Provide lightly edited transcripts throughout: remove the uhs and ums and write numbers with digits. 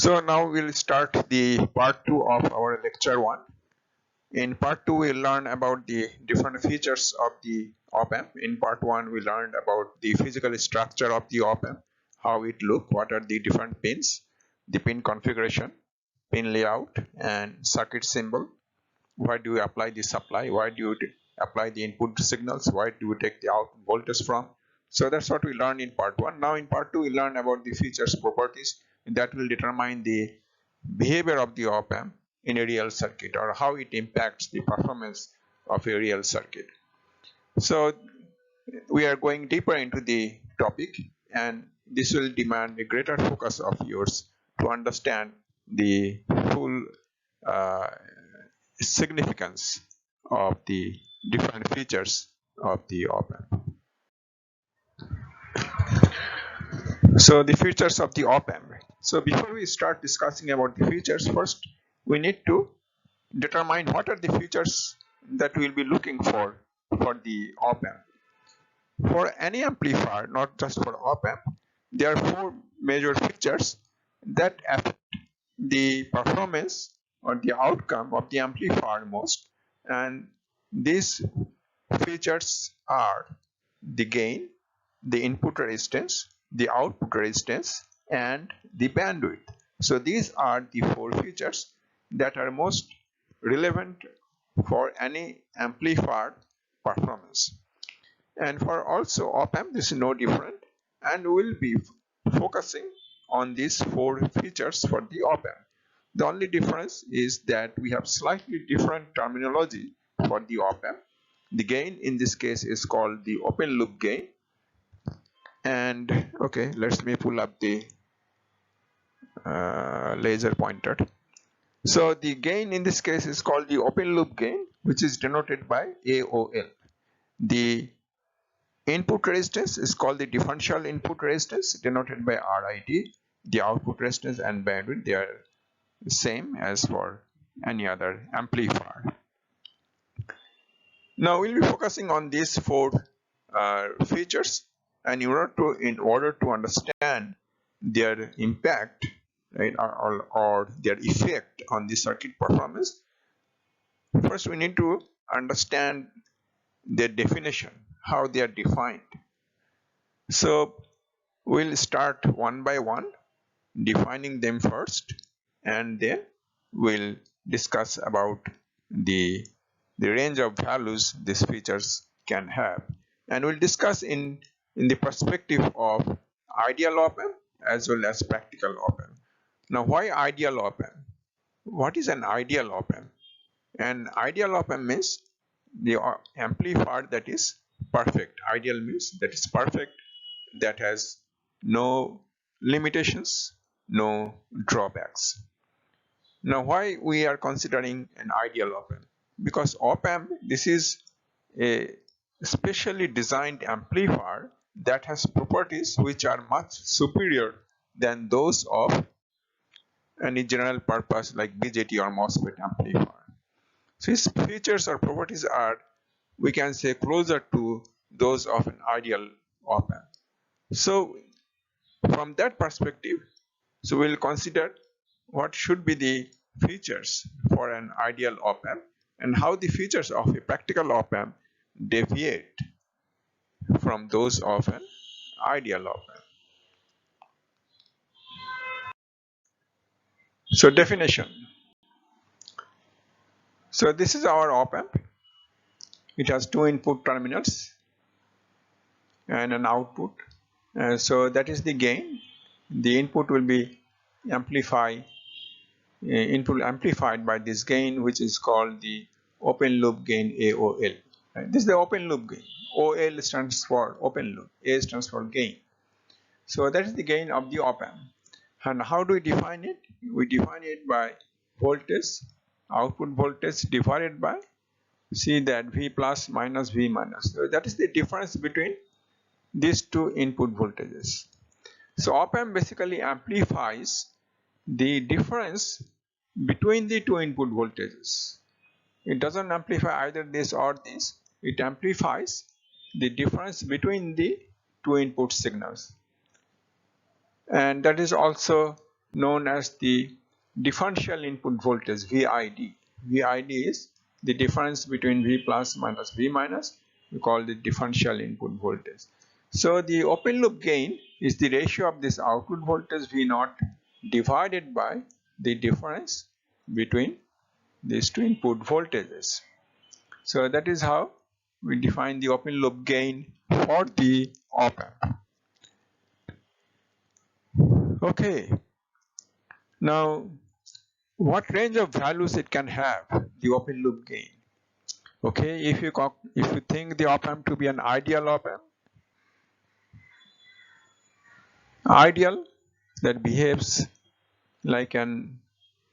So now we'll start the part 2 of our lecture 1. In part 2 we'll learn about the different features of the op-amp. In part 1 we learned about the physical structure of the op-amp, how it look, what are the different pins, the pin configuration, pin layout and circuit symbol. Why do you apply the supply, why do you apply the input signals, why do you take the output voltage from. So that's what we learned in part 1. Now in part 2 we learn about the features, properties that will determine the behavior of the op-amp in a real circuit, or how it impacts the performance of a real circuit. So we are going deeper into the topic, and this will demand a greater focus of yours to understand the full significance of the different features of the op-amp. So the features of the op-amp. So before we start discussing about the features, first we need to determine what are the features that we'll be looking for the op-amp. For any amplifier, not just for op-amp, there are 4 major features that affect the performance or the outcome of the amplifier most, and these features are the gain, the input resistance, the output resistance and the bandwidth. So these are the 4 features that are most relevant for any amplifier performance. And for also op-amp this is no different, and we'll be focusing on these 4 features for the op-amp. The only difference is that we have slightly different terminology for the op-amp. The gain in this case is called the open loop gain, and okay, let me pull up the laser pointer. So the gain in this case is called the open loop gain, which is denoted by AOL. The input resistance is called the differential input resistance, denoted by RID. The output resistance and bandwidth, they are the same as for any other amplifier. Now we'll be focusing on these 4 features, and in order to understand their impact, right, or their effect on the circuit performance, first we need to understand their definition, how they are defined. So we'll start one by one, defining them first, and then we'll discuss about the range of values these features can have, and we'll discuss in the perspective of ideal op-amp as well as practical op-amp. Now, why ideal op-amp? What is an ideal op-amp? An ideal op-amp means the amplifier that is perfect. Ideal means that is perfect, that has no limitations, no drawbacks. Now, why we are considering an ideal op-amp? Because op-amp, this is a specially designed amplifier that has properties which are much superior than those of any general purpose like BJT or MOSFET amplifier. So its features or properties are, we can say, closer to those of an ideal op-amp. So from that perspective, so we'll consider what should be the features for an ideal op-amp and how the features of a practical op-amp deviate from those of an ideal op-amp. So definition. So this is our op-amp. It has 2 input terminals and an output. So that is the gain. The input will be amplified by this gain, which is called the open loop gain, AOL. Right? This is the open loop gain. OL stands for open loop, A stands for gain. So that is the gain of the op-amp. And how do we define it? We define it by voltage, output voltage divided by, see that V plus minus V minus. So that is the difference between these 2 input voltages. So op-amp basically amplifies the difference between the 2 input voltages. It doesn't amplify either this or this. It amplifies the difference between the 2 input signals. And that is also known as the differential input voltage, VID. VID is the difference between V plus minus V minus. We call the differential input voltage. So the open loop gain is the ratio of this output voltage V0 divided by the difference between these two input voltages. So that is how we define the open loop gain for the op-amp. Okay, now what range of values it can have, the open loop gain? Okay, if you think the op-amp to be an ideal op-amp, ideal that behaves like an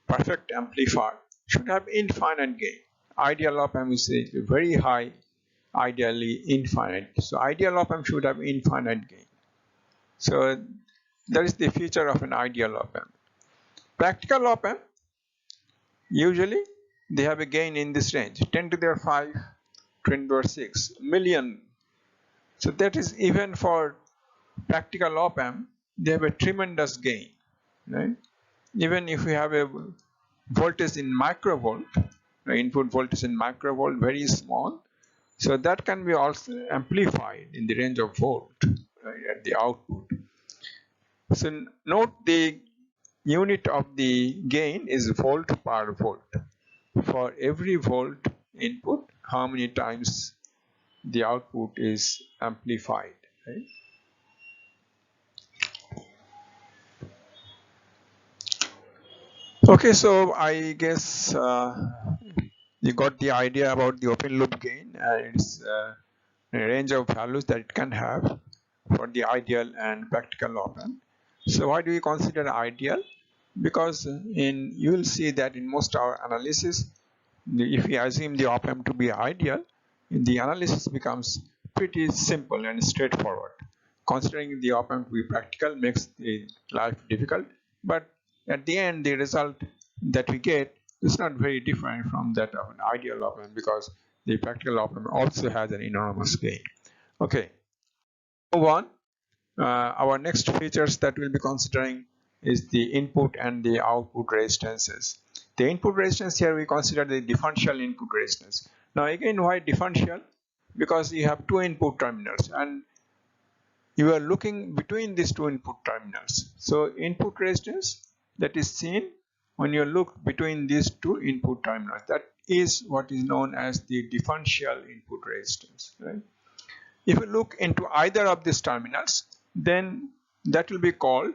perfect amplifier should have infinite gain. Ideal op-amp is very high, ideally infinite. So ideal op-amp should have infinite gain. So that is the feature of an ideal op-amp. Practical op-amp, usually they have a gain in this range, 10 to the power 5, 10 to the power 6 million. So that is even for practical op-amp, they have a tremendous gain, right? Even if we have a voltage in microvolt, input voltage in microvolt, very small, so that can be also amplified in the range of volt, right, at the output. So note the unit of the gain is volt per volt. For every volt input, how many times the output is amplified, right? Okay, so I guess you got the idea about the open loop gain and its a range of values that it can have for the ideal and practical op-amp. So why do we consider ideal? Because you will see that in most of our analysis, if we assume the op-amp to be ideal, the analysis becomes pretty simple and straightforward. Considering the op-amp to be practical makes the life difficult, but at the end the result that we get is not very different from that of an ideal op-amp, because the practical op-amp also has an enormous gain. Okay, move on. Our next features that we'll be considering is the input and the output resistances. The input resistance, here we consider the differential input resistance. Now again, why differential? Because you have two input terminals and you are looking between these two input terminals. So input resistance that is seen when you look between these two input terminals, that is what is known as the differential input resistance, right? If you look into either of these terminals, then that will be called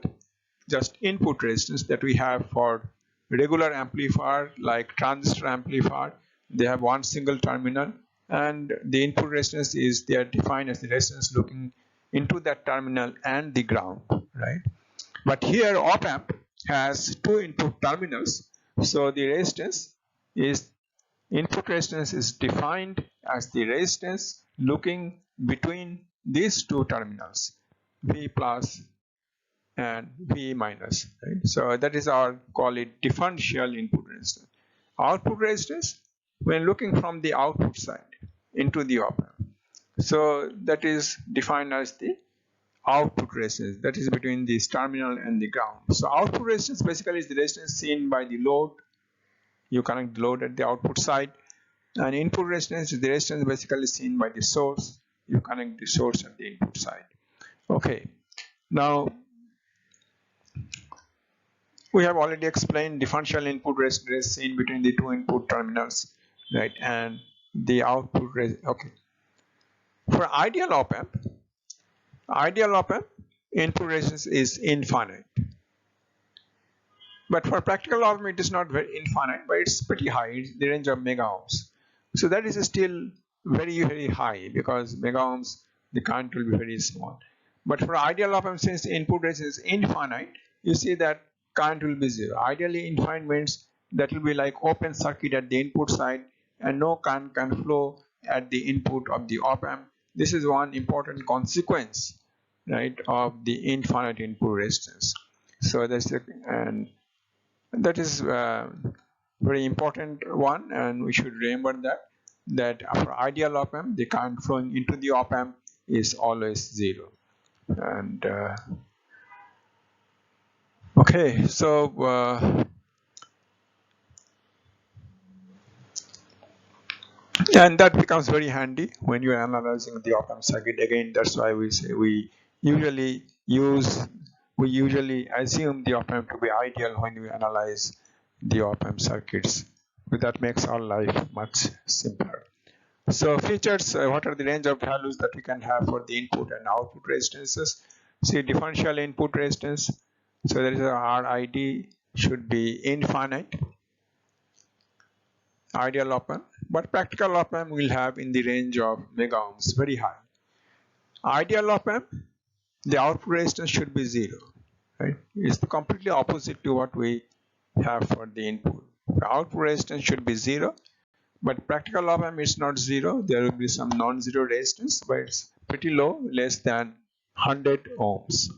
just input resistance that we have for regular amplifier like transistor amplifier. They have one single terminal and the input resistance is they are defined as the resistance looking into that terminal and the ground, right? But here op-amp has two input terminals, so the resistance is input resistance is defined as the resistance looking between these two terminals, V plus and V minus, right? So that is our call it differential input resistance. Output resistance when looking from the output side into the op-amp. So that is defined as the output resistance, that is between this terminal and the ground. So output resistance basically is the resistance seen by the load. You connect the load at the output side, and input resistance is the resistance basically seen by the source. You connect the source at the input side. Okay, now we have already explained differential input resistance seen between the two input terminals, right, and the output resistance. Okay, for ideal op-amp input resistance is infinite, but for practical op-amp it is not very infinite, but it's pretty high. It's the range of mega ohms. So that is still very high, because mega ohms the current will be very small. But for ideal op-amp, since input resistance is infinite, you see that current will be zero. Ideally infinite means that will be like open circuit at the input side and no current can flow at the input of the op-amp. This is one important consequence, right, of the infinite input resistance. So that's and that is very important one, and we should remember that for ideal op-amp the current flowing into the op-amp is always zero. And Okay, so and that becomes very handy when you're analyzing the op-amp circuit. Again, that's why we say usually use we usually assume the op-amp to be ideal when we analyze the op-amp circuits. But that makes our life much simpler. So features, what are the range of values that we can have for the input and output resistances? See, differential input resistance. So there is a RID should be infinite, ideal op-amp, but practical op-amp will have in the range of mega ohms, very high. Ideal op-amp, the output resistance should be zero, right? It's completely opposite to what we have for the input. The output resistance should be zero, but practical op-amp is not zero. There will be some non-zero resistance, but it's pretty low, less than 100 ohms.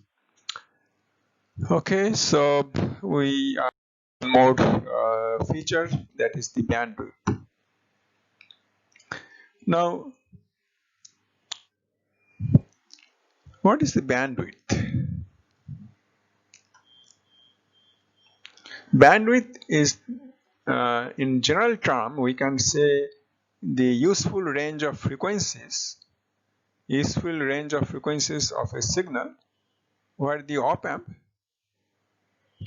Okay, so we have more feature, that is the bandwidth. Now, what is the bandwidth? Bandwidth is, in general term, we can say the useful range of frequencies of a signal where the op-amp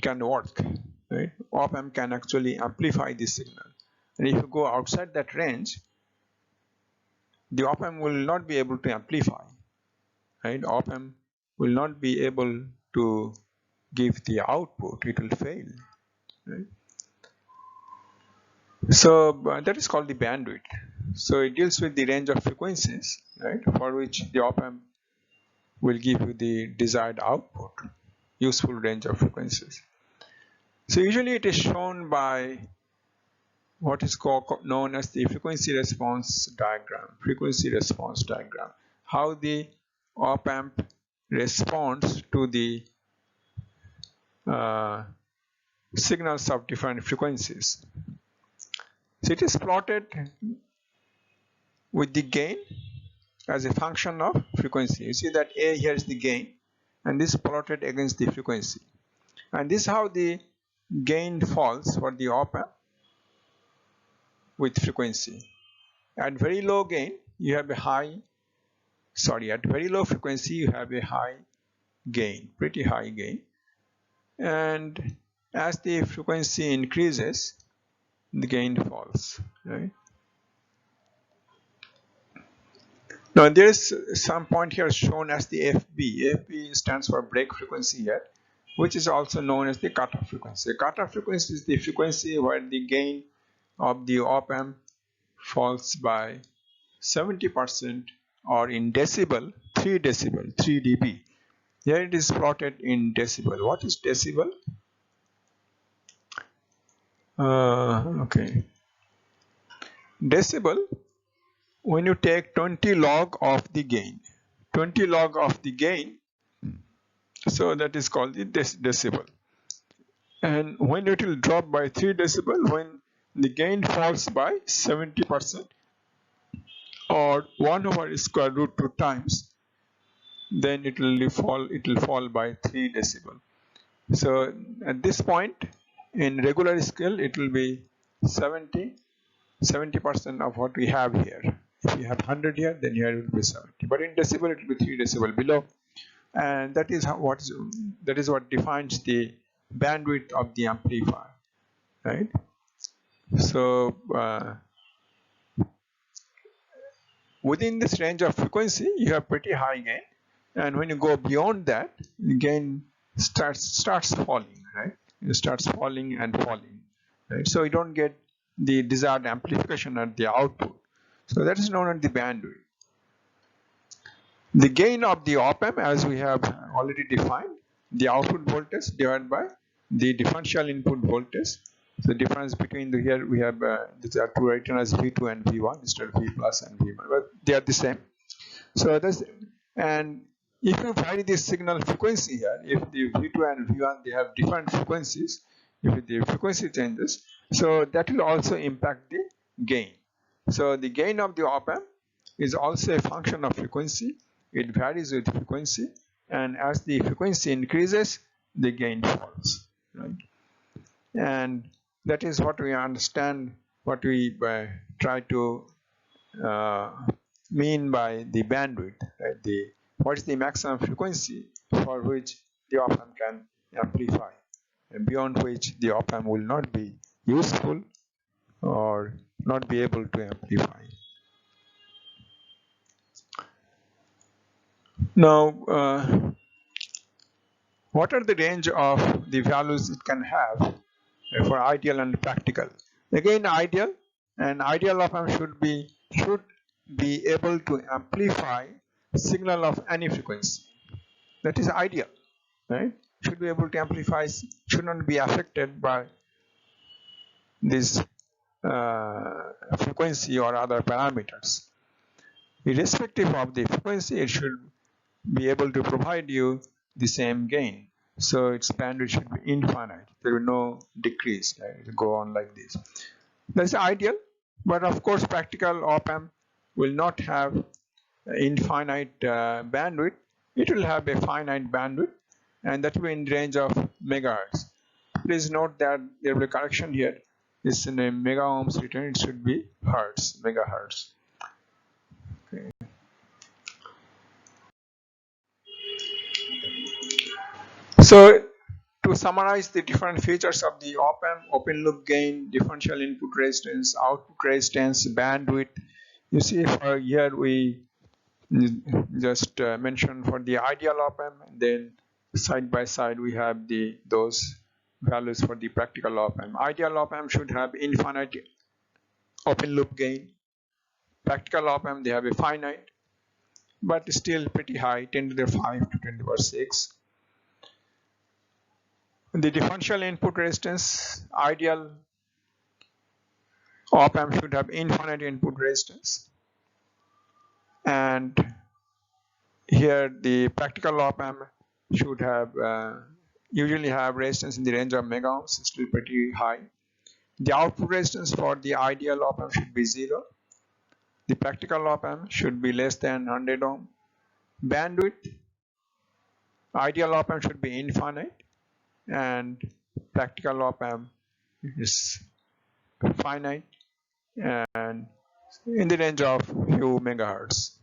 can work, right? Op-amp can actually amplify the signal. And if you go outside that range, the op-amp will not be able to amplify, right? Op-amp will not be able to give the output, it will fail, right? So that is called the bandwidth. So it deals with the range of frequencies, right, for which the op-amp will give you the desired output, useful range of frequencies. So usually it is shown by what is known as the frequency response diagram. How the op-amp responds to the signals of different frequencies. So it is plotted with the gain as a function of frequency. You see that A here is the gain, and this is plotted against the frequency. And this is how the gain falls for the op-amp with frequency. At very low gain, you have a at very low frequency, you have a high gain, pretty high gain. And as the frequency increases, the gain falls, right? Now there is some point here shown as the FB. FB stands for break frequency here, which is also known as the cutoff frequency. Cutoff frequency is the frequency where the gain of the op-amp falls by 70%, or in decibel, 3 dB. Here it is plotted in decibel. What is decibel? Okay. Decibel, when you take 20 log of the gain, so that is called the decibel. And when it will drop by 3 decibel, when the gain falls by 70%, or 1 over square root 2 times, then it will fall by 3 decibel. So at this point, in regular scale, it will be 70% of what we have here. If you have 100 here, then here it will be 70. But in decibel, it will be 3 decibel below, and that is what defines the bandwidth of the amplifier, right? So within this range of frequency, you have pretty high gain, and when you go beyond that, the gain starts falling, right? It starts falling and falling, right? So you don't get the desired amplification at the output. So that is known as the bandwidth. The gain of the op-amp, as we have already defined, the output voltage divided by the differential input voltage. So the difference between here we have these are two written as V2 and V1 instead of V plus and V1, but they are the same. So that's, and if you vary the signal frequency here, if the V2 and V1 they have different frequencies, if the frequency changes, so that will also impact the gain. So the gain of the op-amp is also a function of frequency. It varies with frequency, and as the frequency increases, the gain falls, right? And that is what we understand, what we try to uh, mean by the bandwidth, right? What is the maximum frequency for which the op-amp can amplify, and beyond which the op-amp will not be useful or not be able to amplify. Now, what are the range of the values it can have for ideal and practical? Again, ideal, and ideal op-amp should be able to amplify signal of any frequency. That is ideal, right? Should be able to amplify, should not be affected by this frequency or other parameters. Irrespective of the frequency, it should be able to provide you the same gain. So its bandwidth should be infinite. There will be no decrease. Right? It will go on like this. That's ideal, but of course practical op-amp will not have infinite bandwidth. It will have a finite bandwidth, and that will be in the range of megahertz. Please note that there will be a correction here. It's in a mega ohms written, it should be hertz, megahertz. Okay. So to summarize the different features of the op-amp: open loop gain, differential input resistance, output resistance, bandwidth. You see for here we just mentioned for the ideal op-amp, and then side by side we have those values for the practical op-amp. Ideal op-amp should have infinite open loop gain. Practical op-amp, they have a finite, but still pretty high, 10 to the 5 to 10 to the power 6. The differential input resistance, ideal op-amp should have infinite input resistance, and here the practical op-amp should have usually have resistance in the range of mega ohms, still pretty high. The output resistance for the ideal op-amp should be 0. The practical op-amp should be less than 100 ohm. Bandwidth, ideal op-amp should be infinite, and practical op-amp is finite and in the range of few megahertz.